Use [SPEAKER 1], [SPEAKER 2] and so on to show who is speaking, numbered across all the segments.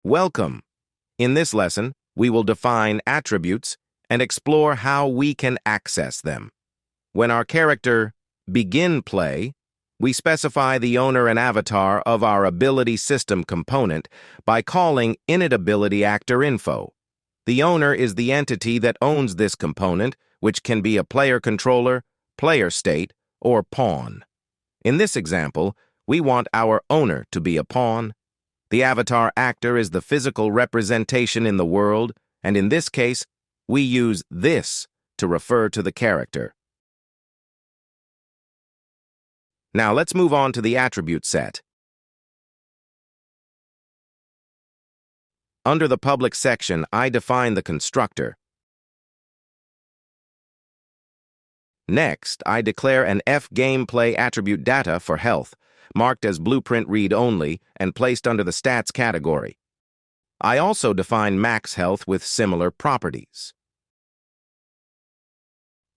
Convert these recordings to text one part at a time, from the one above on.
[SPEAKER 1] Welcome! In this lesson, we will define attributes and explore how we can access them. When our character begin play, we specify the owner and avatar of our ability system component by calling initAbilityActorInfo. The owner is the entity that owns this component, which can be a player controller, player state, or pawn. In this example, we want our owner to be a pawn. The avatar actor is the physical representation in the world, and in this case, we use this to refer to the character. Now let's move on to the attribute set. Under the public section, I define the constructor. Next, I declare an fGameplay attribute data for health, marked as blueprint read-only and placed under the stats category. I also define max health with similar properties.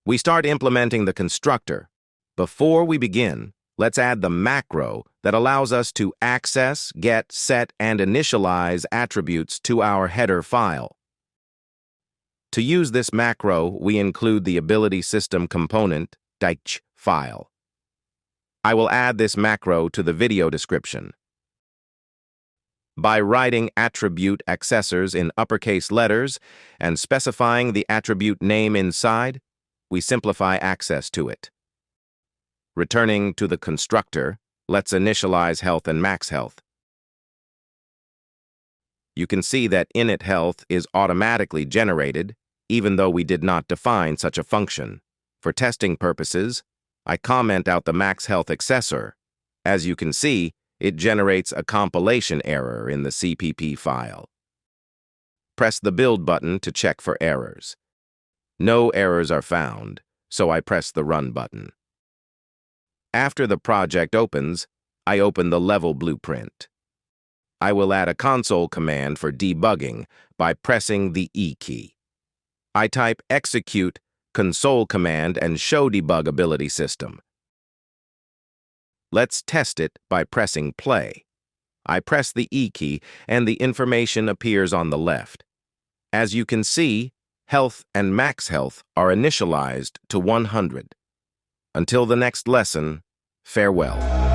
[SPEAKER 1] We start implementing the constructor. Before we begin, let's add the macro that allows us to access, get, set, and initialize attributes to our header file. To use this macro, we include the ability system component, DICH file. I will add this macro to the video description. By writing attribute accessors in uppercase letters and specifying the attribute name inside, we simplify access to it. Returning to the constructor, let's initialize health and max health. You can see that init health is automatically generated, even though we did not define such a function. For testing purposes, I comment out the max health accessor. As you can see, it generates a compilation error in the CPP file. Press the build button to check for errors. No errors are found, so I press the run button. After the project opens, I open the level blueprint. I will add a console command for debugging by pressing the E key. I type execute console command and show debug ability system. Let's test it by pressing play. I press the E key and the information appears on the left. As you can see, health and max health are initialized to 100. Until the next lesson, farewell.